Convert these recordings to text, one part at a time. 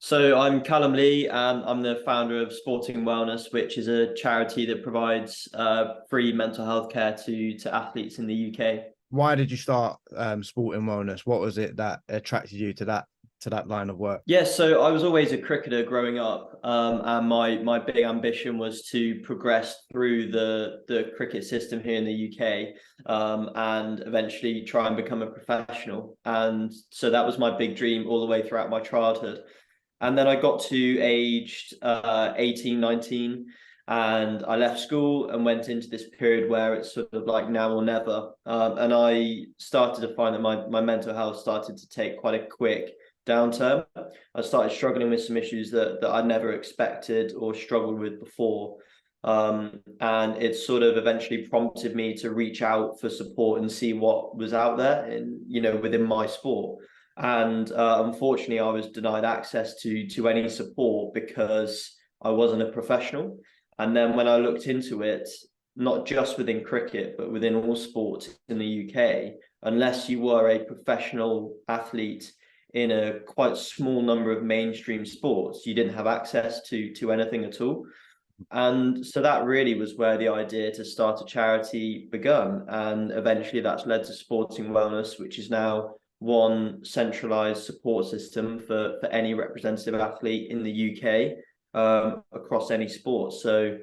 So I'm Callum Lee, and I'm the founder of Sporting Wellness, which is a charity that provides free mental health care to athletes in the UK. Why did you start sport and wellness? What was it that attracted you to that line of work? Yeah, so I was always a cricketer growing up, and my big ambition was to progress through the cricket system here in the UK, and eventually try and become a professional. And so that was my big dream all the way throughout my childhood. And then I got to aged 18, 19, and I left school and went into this period where it's sort of like now or never. And I started to find that my mental health started to take quite a quick downturn. I started struggling with some issues that I never expected or struggled with before. And it sort of eventually prompted me to reach out for support and see what was out there within my sport. And unfortunately, I was denied access to any support because I wasn't a professional. And then when I looked into it, not just within cricket, but within all sports in the UK, unless you were a professional athlete in a quite small number of mainstream sports, you didn't have access to anything at all. And so that really was where the idea to start a charity begun. And eventually that's led to Sporting Wellness, which is now one centralized support system for any representative athlete in the UK, across any sport. So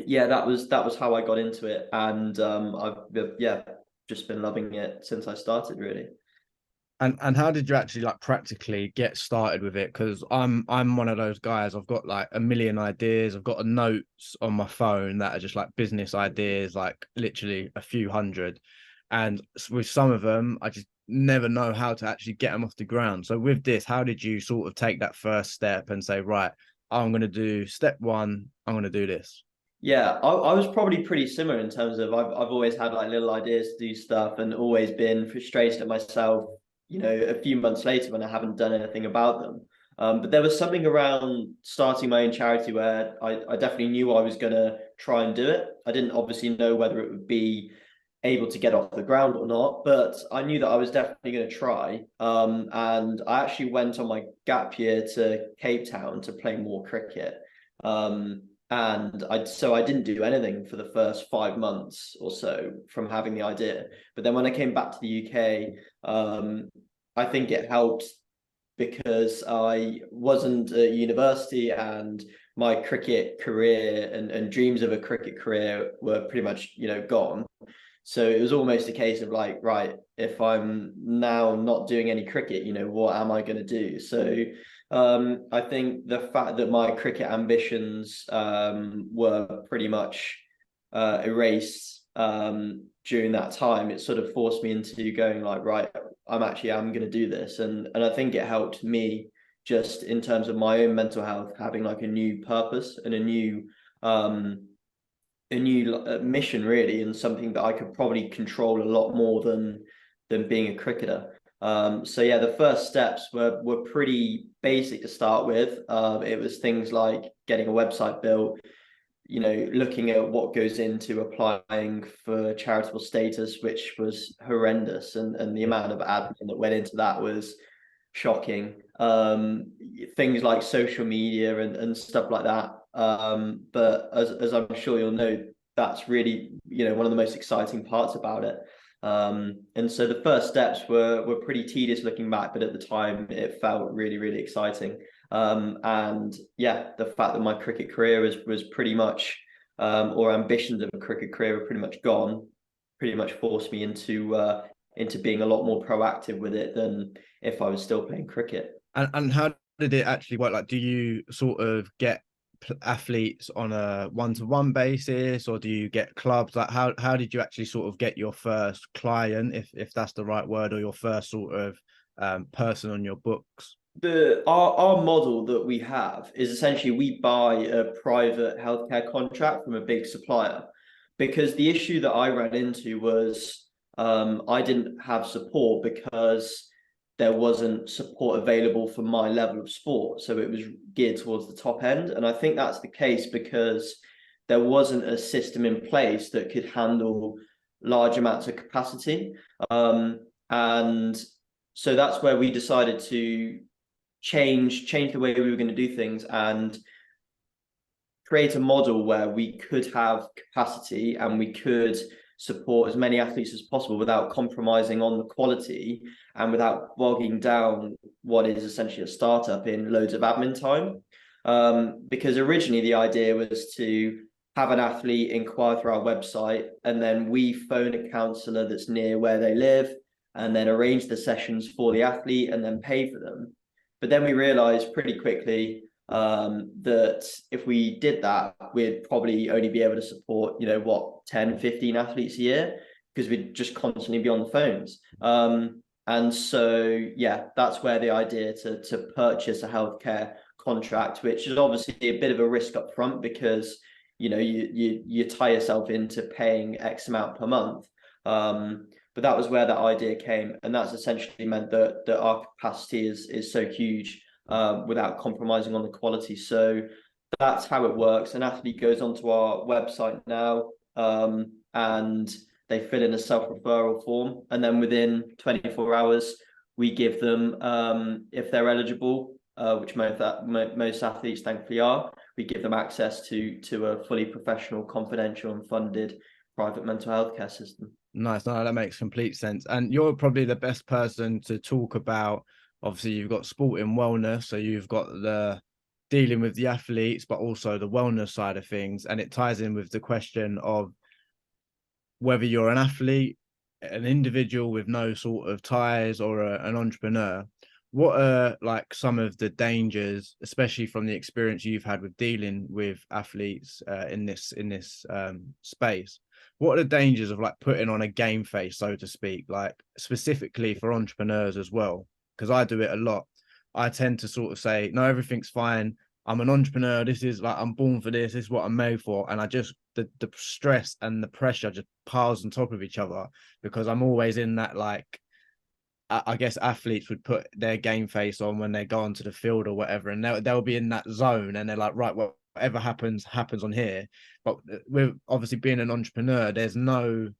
yeah, that was how I got into it. And I've just been loving it since I started, really. And how did you actually like practically get started with it? Because I'm one of those guys. I've got like a million ideas. I've got a notes on my phone that are just like business ideas, like literally a few hundred. And with some of them, I just never know how to actually get them off the ground. So with this, how did you sort of take that first step and say, right, I'm going to do step one. I'm going to do this. Yeah, I was probably pretty similar in terms of I've always had like little ideas to do stuff and always been frustrated at myself, a few months later when I haven't done anything about them. But there was something around starting my own charity where I definitely knew I was gonna try and do it. I didn't obviously know whether it would be able to get off the ground or not, but I knew that I was definitely going to try. And I actually went on my gap year to Cape Town to play more cricket. And I didn't do anything for the first 5 months or so from having the idea. But then when I came back to the UK, I think it helped because I wasn't at university and my cricket career and dreams of a cricket career were pretty much, gone. So it was almost a case of like, right, if I'm now not doing any cricket, what am I going to do? So I think the fact that my cricket ambitions were pretty much erased during that time, it sort of forced me into going like, right, I'm going to do this, and I think it helped me just in terms of my own mental health, having like a new purpose and a new mission really, and something that I could probably control a lot more than being a cricketer. So yeah, the first steps were pretty basic to start with. It was things like getting a website built, looking at what goes into applying for charitable status, which was horrendous, and the amount of admin that went into that was shocking. Things like social media and stuff like that. But as I'm sure you'll know, that's really, one of the most exciting parts about it. And so the first steps were pretty tedious looking back, but at the time it felt really, really exciting. And yeah, the fact that my cricket career was pretty much, or ambitions of a cricket career were pretty much gone, pretty much forced me into being a lot more proactive with it than if I was still playing cricket. And how did it actually work? Like, do you sort of get athletes on a one-to-one basis, or do you get clubs? Like, how did you actually sort of get your first client, if that's the right word, or your first sort of person on your books? Our model that we have is essentially we buy a private healthcare contract from a big supplier, because the issue that I ran into was I didn't have support because there wasn't support available for my level of sport. So it was geared towards the top end. And I think that's the case because there wasn't a system in place that could handle large amounts of capacity. And so that's where we decided to change the way we were going to do things and create a model where we could have capacity and we could support as many athletes as possible without compromising on the quality and without bogging down what is essentially a startup in loads of admin time. Because originally the idea was to have an athlete inquire through our website, and then we phone a counsellor that's near where they live and then arrange the sessions for the athlete and then pay for them. But then we realized pretty quickly that if we did that, we'd probably only be able to support, 10, 15 athletes a year, because we'd just constantly be on the phones. And so, yeah, that's where the idea to purchase a healthcare contract, which is obviously a bit of a risk up front, because, you tie yourself into paying X amount per month. But that was where that idea came. And that's essentially meant that our capacity is so huge without compromising on the quality. So that's how it works. An athlete goes onto our website now and they fill in a self-referral form. And then within 24 hours, we give them, if they're eligible, which most athletes thankfully are, we give them access to a fully professional, confidential and funded private mental health care system. Nice. No, that makes complete sense. And you're probably the best person to talk about. Obviously, you've got sport and wellness, so you've got the dealing with the athletes, but also the wellness side of things. And it ties in with the question of whether you're an athlete, an individual with no sort of ties, or an entrepreneur. What are like some of the dangers, especially from the experience you've had with dealing with athletes in this space? What are the dangers of like putting on a game face, so to speak, like specifically for entrepreneurs as well? Because I do it a lot. I tend to sort of say, no, everything's fine. I'm an entrepreneur. This is like, I'm born for this. This is what I'm made for. And I just, the stress and the pressure just piles on top of each other, because I'm always in that, like, I guess athletes would put their game face on when they go onto the field or whatever, and they'll be in that zone and they're like, right, well, whatever happens on here. But with obviously being an entrepreneur, there's no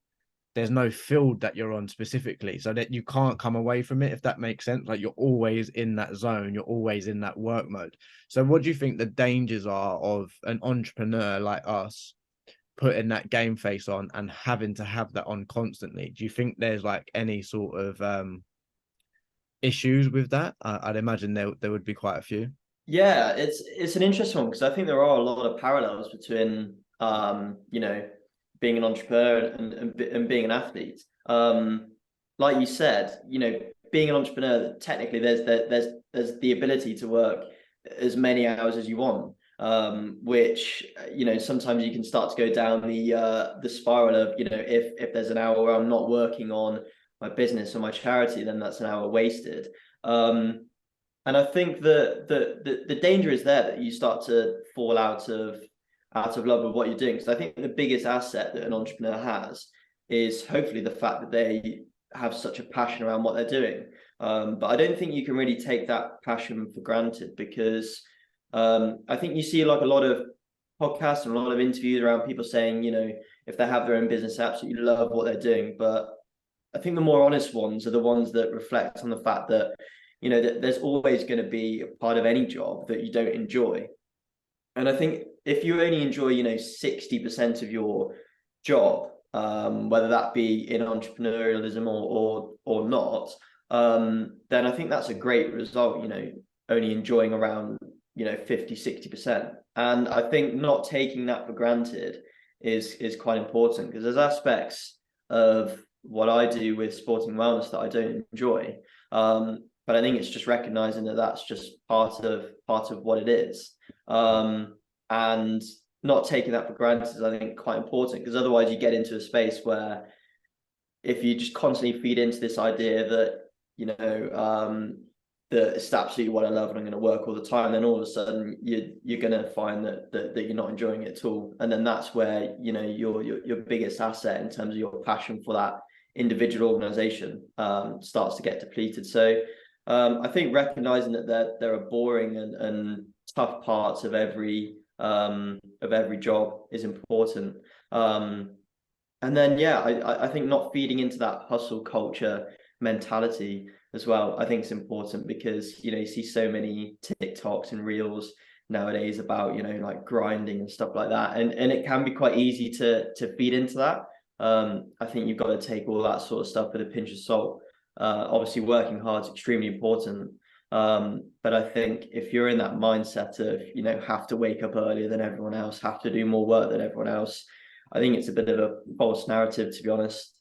field that you're on specifically, so that you can't come away from it, if that makes sense. Like, you're always in that zone, you're always in that work mode. So what do you think the dangers are of an entrepreneur like us putting that game face on and having to have that on constantly? Do you think there's like any sort of issues with that? I'd imagine there would be quite a few. Yeah, it's an interesting one, because I think there are a lot of parallels between being an entrepreneur and being an athlete. Like you said, being an entrepreneur, technically there's the ability to work as many hours as you want, which sometimes you can start to go down the spiral of, if there's an hour where I'm not working on my business or my charity, then that's an hour wasted. And I think the danger is there that you start to fall out of love with what you're doing. Because I think the biggest asset that an entrepreneur has is hopefully the fact that they have such a passion around what they're doing. But I don't think you can really take that passion for granted, because I think you see like a lot of podcasts and a lot of interviews around people saying, if they have their own business, they absolutely love what they're doing. But I think the more honest ones are the ones that reflect on the fact that, that there's always going to be a part of any job that you don't enjoy. And I think if you only enjoy, 60% of your job, whether that be in entrepreneurialism or not, then I think that's a great result, only enjoying around, 50, 60%. And I think not taking that for granted is quite important, because there's aspects of what I do with sporting wellness that I don't enjoy. But I think it's just recognizing that that's just part of what it is. And not taking that for granted is, I think, quite important, because otherwise you get into a space where if you just constantly feed into this idea that, that it's absolutely what I love and I'm going to work all the time, then all of a sudden you're going to find that you're not enjoying it at all. And then that's where, your biggest asset in terms of your passion for that individual organization starts to get depleted. So I think recognizing that there are boring and tough parts of every job is important. And then, yeah, I think not feeding into that hustle culture mentality as well. I think it's important because, you know, you see so many TikToks and reels nowadays about, you know, like grinding and stuff like that. And it can be quite easy to feed into that. I think you've got to take all that sort of stuff with a pinch of salt. Obviously working hard is extremely important. But I think if you're in that mindset of, you know, have to wake up earlier than everyone else, have to do more work than everyone else, I think it's a bit of a false narrative, to be honest.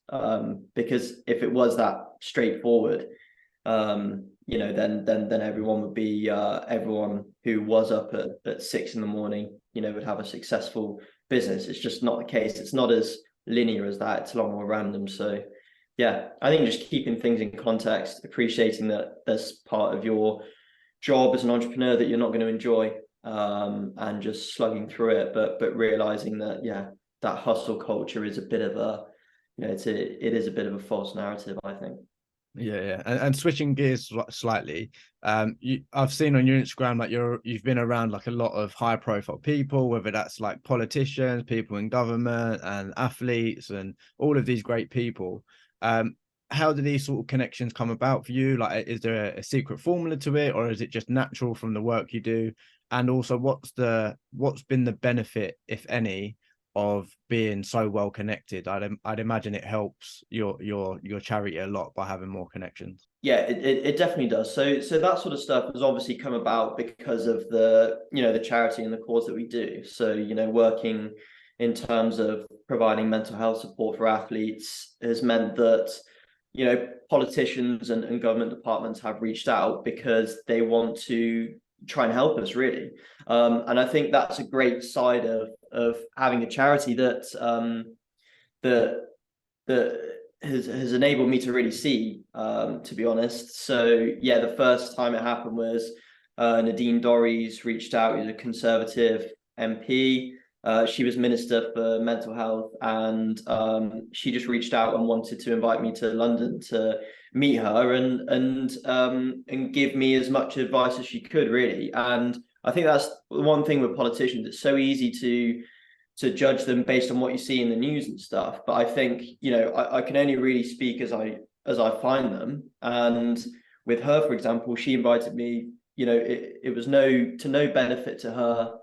Because if it was that straightforward, you know, then everyone would be everyone who was up at 6 a.m, you know, would have a successful business. It's just not the case. It's not as linear as that. It's a lot more random. So yeah, I think just keeping things in context, appreciating that there's part of your job as an entrepreneur that you're not going to enjoy, and just slugging through it, but realizing that, yeah, that hustle culture is a bit of a, you know, it is a bit of a false narrative, I think. Yeah. And switching gears slightly, I've seen on your Instagram like you've been around like a lot of high profile people, whether that's like politicians, people in government, and athletes, and all of these great people. How do these sort of connections come about for you? Like, is there a secret formula to it, or is it just natural from the work you do? And also, what's been the benefit, if any, of being so well connected? I'd imagine it helps your charity a lot by having more connections. Yeah, it definitely does. So that sort of stuff has obviously come about because of the, you know, the charity and the cause that we do. So, you know, working in terms of providing mental health support for athletes has meant that, you know, politicians and government departments have reached out because they want to try and help us, really. And I think that's a great side of having a charity that that has enabled me to really see, to be honest. So yeah, the first time it happened was Nadine Dorries reached out, who's a Conservative MP. She was Minister for Mental Health, and she just reached out and wanted to invite me to London to meet her and give me as much advice as she could, really. And I think that's one thing with politicians. It's so easy to judge them based on what you see in the news and stuff. But I think, you know, I can only really speak as I find them. And with her, for example, she invited me, you know, it was no benefit to her.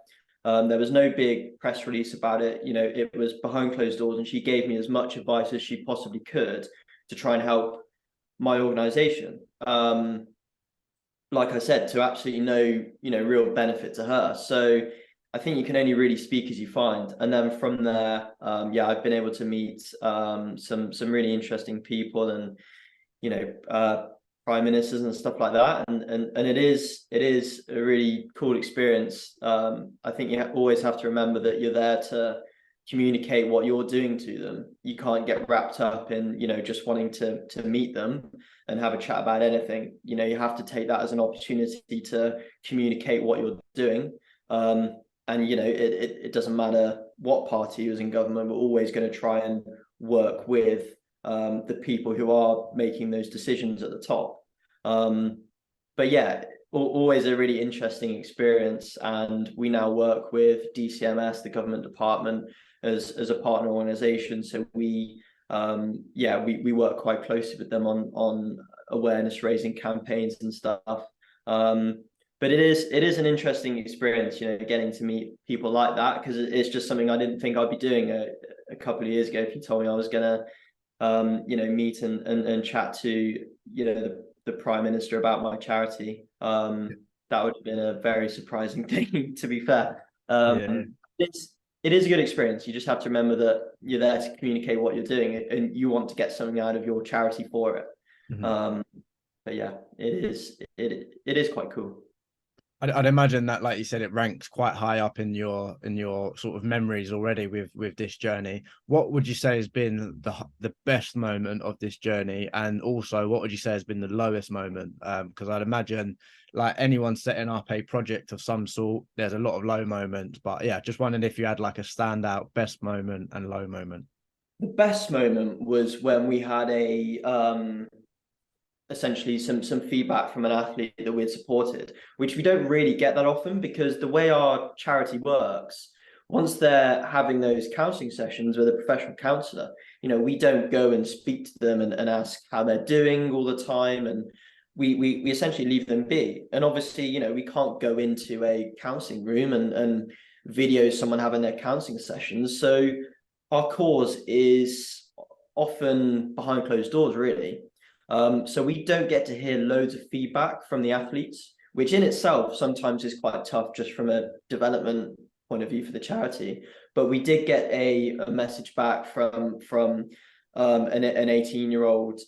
There was no big press release about it. You know, it was behind closed doors, and she gave me as much advice as she possibly could to try and help my organization. Like I said, to absolutely no, you know, real benefit to her. So I think you can only really speak as you find. And then from there, yeah, I've been able to meet some really interesting people, and, you know, prime ministers and stuff like that. And it is a really cool experience. I think you always have to remember that you're there to communicate what you're doing to them. You can't get wrapped up in, you know, just wanting to meet them and have a chat about anything. You know, you have to take that as an opportunity to communicate what you're doing. And, you know, it doesn't matter what party is in government, we're always going to try and work with the people who are making those decisions at the top. But yeah, always a really interesting experience. And we now work with DCMS, the government department, as a partner organization. So we work quite closely with them on awareness raising campaigns and stuff. But it is an interesting experience, you know, getting to meet people like that, because it's just something I didn't think I'd be doing a couple of years ago. If you told me I was gonna, you know, meet and chat to, you know, the Prime Minister about my charity, that would have been a very surprising thing, to be fair. It is a good experience. You just have to remember that you're there to communicate what you're doing, and you want to get something out of your charity for it. Mm-hmm. But yeah, it is quite cool. I'd imagine that, like you said, it ranks quite high up in your sort of memories already with this journey. What would you say has been the best moment of this journey, and also what would you say has been the lowest moment? Because I'd imagine, like anyone setting up a project of some sort, there's a lot of low moments. But yeah, just wondering if you had like a standout best moment and low moment. The best moment was when we had essentially some feedback from an athlete that we'd supported, which we don't really get that often, because the way our charity works, once they're having those counselling sessions with a professional counsellor, you know, we don't go and speak to them and ask how they're doing all the time. And we essentially leave them be. And obviously, you know, we can't go into a counselling room and video someone having their counselling sessions. So our cause is often behind closed doors, really. So we don't get to hear loads of feedback from the athletes, which in itself sometimes is quite tough just from a development point of view for the charity. But we did get a message back from an 18-year-old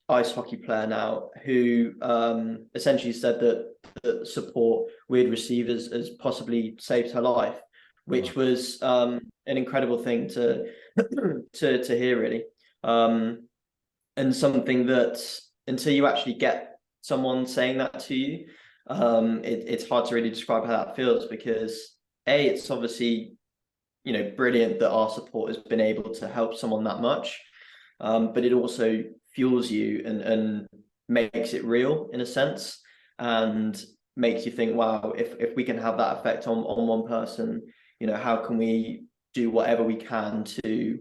ice hockey player now who essentially said that the support we had received has possibly saved her life, which was an incredible thing to to hear, really. And something that until you actually get someone saying that to you, it's hard to really describe how that feels, because it's obviously, you know, brilliant that our support has been able to help someone that much, but it also fuels you and makes it real in a sense, and makes you think, wow, if we can have that effect on one person, you know, how can we do whatever we can to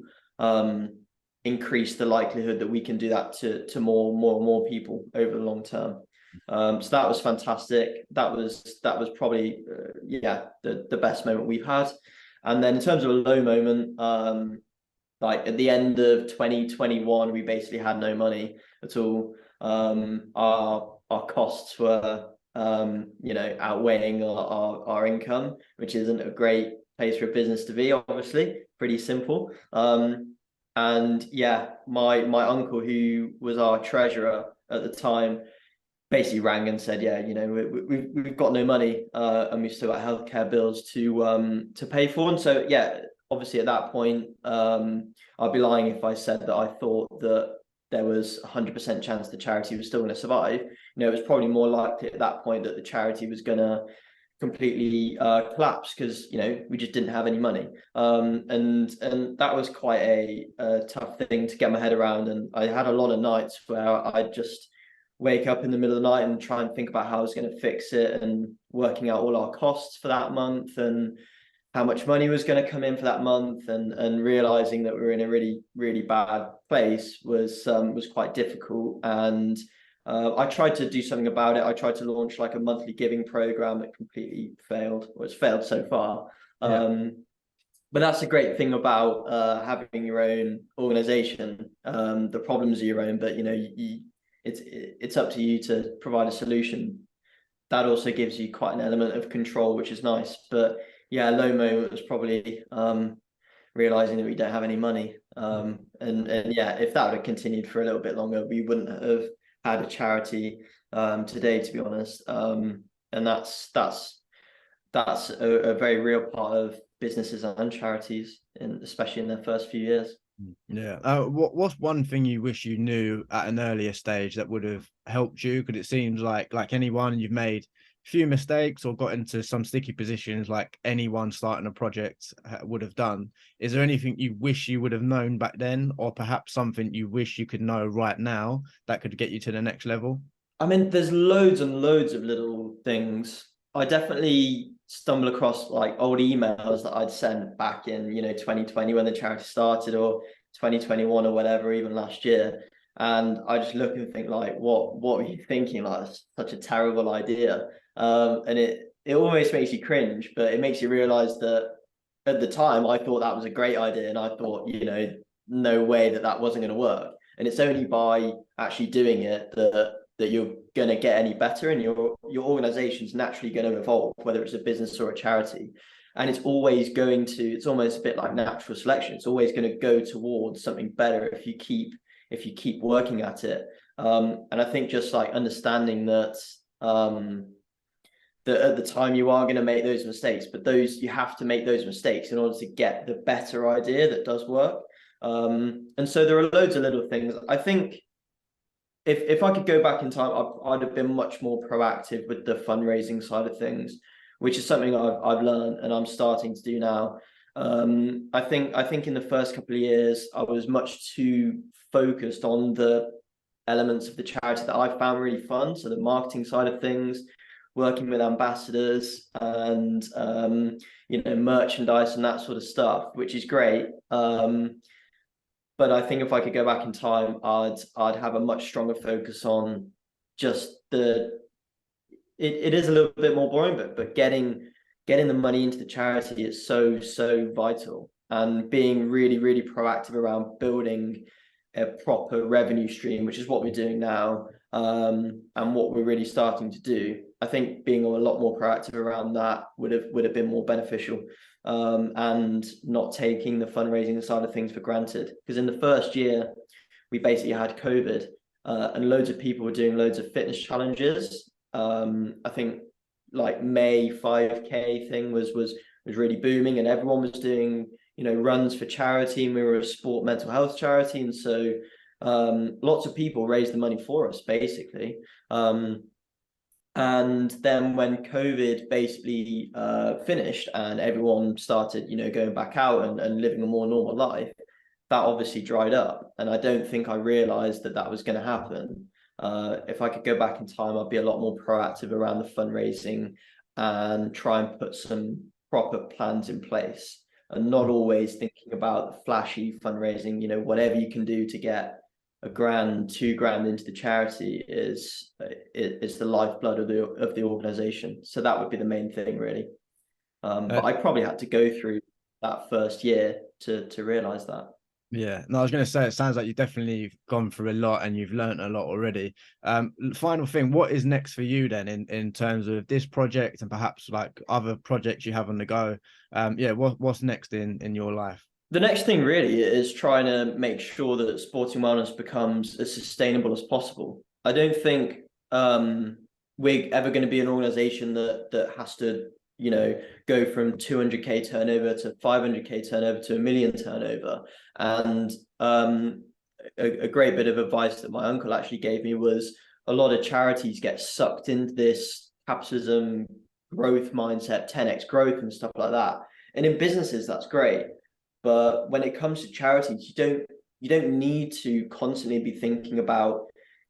increase the likelihood that we can do that to more people over the long term. So that was fantastic. That was probably the best moment we've had. And then in terms of a low moment, like at the end of 2021, we basically had no money at all. Our costs were you know, outweighing our income, which isn't a great place for a business to be, obviously. Pretty simple. And yeah, my uncle, who was our treasurer at the time, basically rang and said, yeah, you know, we've got no money, and we've still got healthcare bills to pay for. And so yeah, obviously at that point, I'd be lying if I said that I thought that there was 100% chance the charity was still going to survive. You know, it was probably more likely at that point that the charity was going to completely collapse, because, you know, we just didn't have any money. And that was quite a tough thing to get my head around. And I had a lot of nights where I'd just wake up in the middle of the night and try and think about how I was going to fix it, and working out all our costs for that month and how much money was going to come in for that month, and realizing that we were in a really bad place was quite difficult. And I tried to do something about it. I tried to launch like a monthly giving program that completely failed, or it's failed so far. But that's the great thing about having your own organization. The problems are your own, but you know, it's up to you to provide a solution. That also gives you quite an element of control, which is nice. But yeah, a low moment was probably realizing that we don't have any money. And yeah, if that would have continued for a little bit longer, we wouldn't have had a charity today, to be honest. And that's a very real part of businesses and charities, especially in their first few years. Yeah. What's one thing you wish you knew at an earlier stage that would have helped you? Because it seems like anyone, you've made a few mistakes or got into some sticky positions like anyone starting a project would have done. Is there anything you wish you would have known back then, or perhaps something you wish you could know right now that could get you to the next level? I mean, there's loads and loads of little things. I definitely stumble across like old emails that I'd sent back in, you know, 2020 when the charity started, or 2021 or whatever, even last year. And I just look and think like, what were you thinking? Like, that's such a terrible idea. And it almost makes you cringe, but it makes you realize that at the time I thought that was a great idea, and I thought, you know, no way that wasn't going to work. And it's only by actually doing it that you're going to get any better, and your organization's naturally going to evolve, whether it's a business or a charity. And it's always it's almost a bit like natural selection. It's always going to go towards something better if you keep working at it. And I think just like understanding that that at the time you are going to make those mistakes, but you have to make those mistakes in order to get the better idea that does work. And so there are loads of little things. I think if I could go back in time, I'd have been much more proactive with the fundraising side of things, which is something I've learned and I'm starting to do now. I think in the first couple of years, I was much too focused on the elements of the charity that I found really fun. So the marketing side of things, working with ambassadors and you know, merchandise and that sort of stuff, which is great. But I think if I could go back in time, I'd have a much stronger focus on just it is a little bit more boring, but getting the money into the charity is so vital, and being really proactive around building a proper revenue stream, which is what we're doing now, and what we're really starting to do. I think being a lot more proactive around that would have been more beneficial, and not taking the fundraising side of things for granted. Because in the first year, we basically had COVID, and loads of people were doing loads of fitness challenges. I think like May 5K thing was really booming, and everyone was doing, you know, runs for charity, and we were a sport mental health charity, and so lots of people raised the money for us basically. And then when COVID basically finished and everyone started, you know, going back out and living a more normal life, that obviously dried up, and I don't think I realized that was going to happen. If I could go back in time, I'd be a lot more proactive around the fundraising and try and put some proper plans in place, and not always thinking about the flashy fundraising. You know, whatever you can do to get $1,000, $2,000 into the charity is the lifeblood of the organization. So that would be the main thing, really. But I probably had to go through that first year to realize that. Yeah, no, I was going to say, it sounds like you've definitely gone through a lot and you've learned a lot already. Final thing, what is next for you then in terms of this project and perhaps like other projects you have on the go? Yeah, what's next in your life? The next thing really is trying to make sure that sporting wellness becomes as sustainable as possible. I don't think we're ever going to be an organization that has to, you know, go from 200k turnover to 500k turnover to 1 million turnover. And a great bit of advice that my uncle actually gave me was, a lot of charities get sucked into this capitalism growth mindset, 10x growth and stuff like that. And in businesses, that's great. But when it comes to charities, you don't need to constantly be thinking about,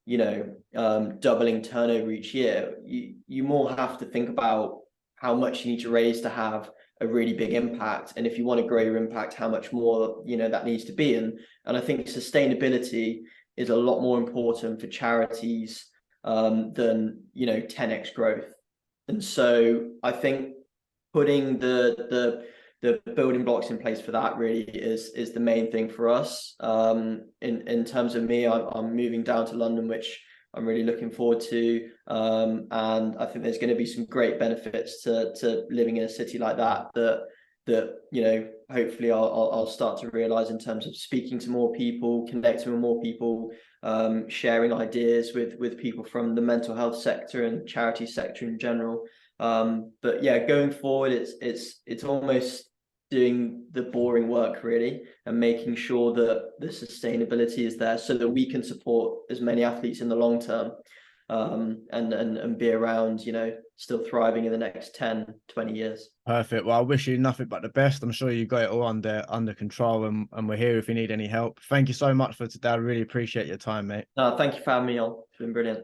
you know, doubling turnover each year. You more have to think about how much you need to raise to have a really big impact, and if you want to grow your impact, how much more, you know, that needs to be. And I think sustainability is a lot more important for charities than, you know, 10x growth. And so I think putting the building blocks in place for that really is the main thing for us. In terms of me, I'm moving down to London, which I'm really looking forward to, and I think there's going to be some great benefits to living in a city like that you know, hopefully I'll start to realize in terms of speaking to more people, connecting with more people, sharing ideas with people from the mental health sector and charity sector in general. But yeah, going forward, it's almost doing the boring work really, and making sure that the sustainability is there so that we can support as many athletes in the long term, and be around, you know, still thriving in the next 10-20 years. Perfect. Well, I wish you nothing but the best. I'm sure you got it all under control, and we're here if you need any help. Thank you so much for today. I really appreciate your time, mate. No, thank you for having me on. It's been brilliant.